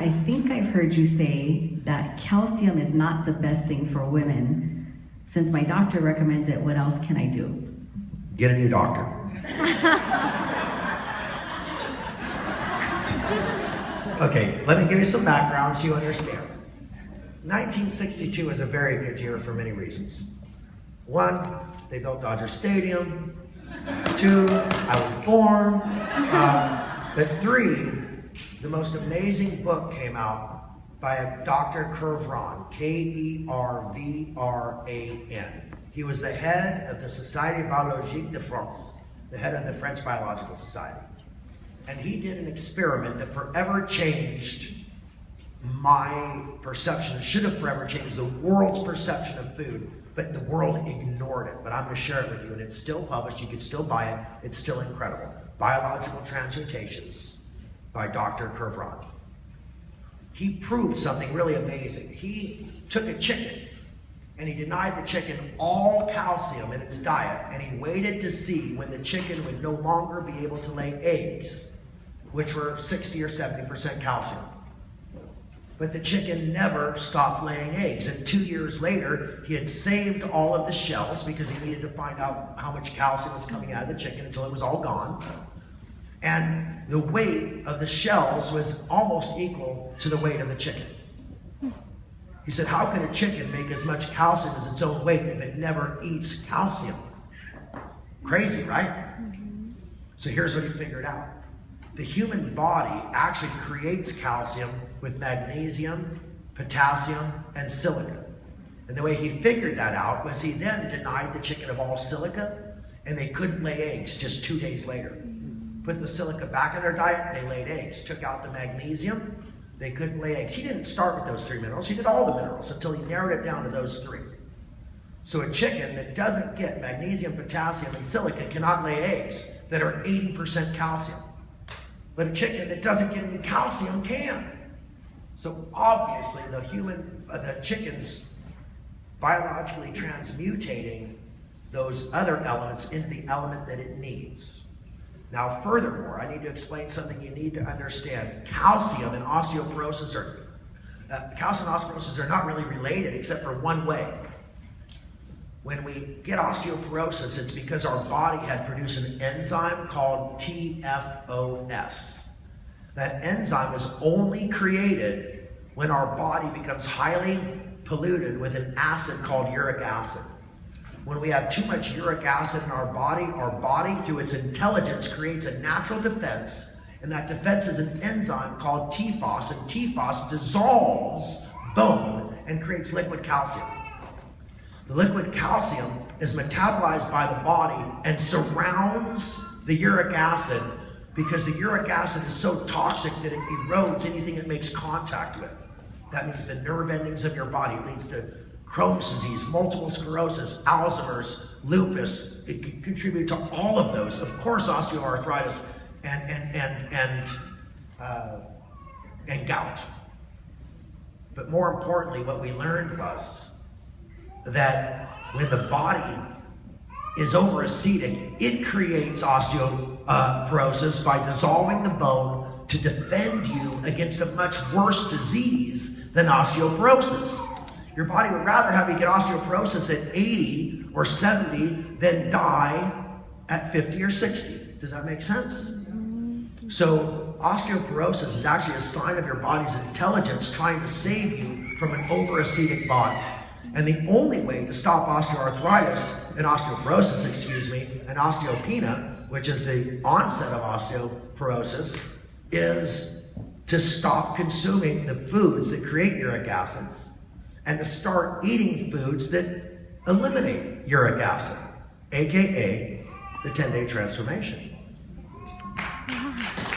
I think I've heard you say that calcium is not the best thing for women. Since my doctor recommends it, what else can I do? Get a new doctor. Okay, let me give you some background so you understand. 1962 is a very good year for many reasons. One, they built Dodger Stadium. Two, I was born. But three, the most amazing book came out by a Dr. Kervran, K-E-R-V-R-A-N. He was the head of the Société Biologique de France, the head of the French Biological Society. And he did an experiment that forever changed my perception. It should have forever changed the world's perception of food, but the world ignored it. But I'm going to share it with you, and it's still published. You can still buy it. It's still incredible. Biological Transmutations by Dr. Kervran. He proved something really amazing. He took a chicken, and he denied the chicken all calcium in its diet, and he waited to see when the chicken would no longer be able to lay eggs, which were 60 or 70% calcium. But the chicken never stopped laying eggs. And 2 years later, he had saved all of the shells because he needed to find out how much calcium was coming out of the chicken until it was all gone. And the weight of the shells was almost equal to the weight of the chicken. He said, how could a chicken make as much calcium as its own weight if it never eats calcium? Crazy, right? So here's what he figured out. The human body actually creates calcium with magnesium, potassium, and silica. And the way he figured that out was he then denied the chicken of all silica, and they couldn't lay eggs just 2 days later. Put the silica back in their diet, they laid eggs. Took out the magnesium, they couldn't lay eggs. He didn't start with those 3 minerals, he did all the minerals until he narrowed it down to those 3. So a chicken that doesn't get magnesium, potassium, and silica cannot lay eggs that are 80% calcium. But a chicken that doesn't get any calcium can. So obviously the chicken's biologically transmutating those other elements into the element that it needs. Now furthermore, I need to explain something you need to understand. Calcium and osteoporosis are not really related except for one way. When we get osteoporosis, it's because our body had produced an enzyme called TFOS. That enzyme is only created when our body becomes highly polluted with an acid called uric acid. When we have too much uric acid in our body through its intelligence creates a natural defense, and that defense is an enzyme called TFOS, and TFOS dissolves bone and creates liquid calcium. The liquid calcium is metabolized by the body and surrounds the uric acid because the uric acid is so toxic that it erodes anything it makes contact with. That means the nerve endings of your body. It leads to Crohn's disease, multiple sclerosis, Alzheimer's, lupus. It can contribute to all of those. Of course, osteoarthritis and gout. But more importantly, what we learned was that when the body is overacidic, it creates osteoporosis by dissolving the bone to defend you against a much worse disease than osteoporosis. Your body would rather have you get osteoporosis at 80 or 70 than die at 50 or 60. Does that make sense? So osteoporosis is actually a sign of your body's intelligence trying to save you from an overacidic body. And the only way to stop osteoarthritis and osteoporosis, and osteopenia, which is the onset of osteoporosis, is to stop consuming the foods that create uric acids and to start eating foods that eliminate uric acid, aka the 10-day transformation.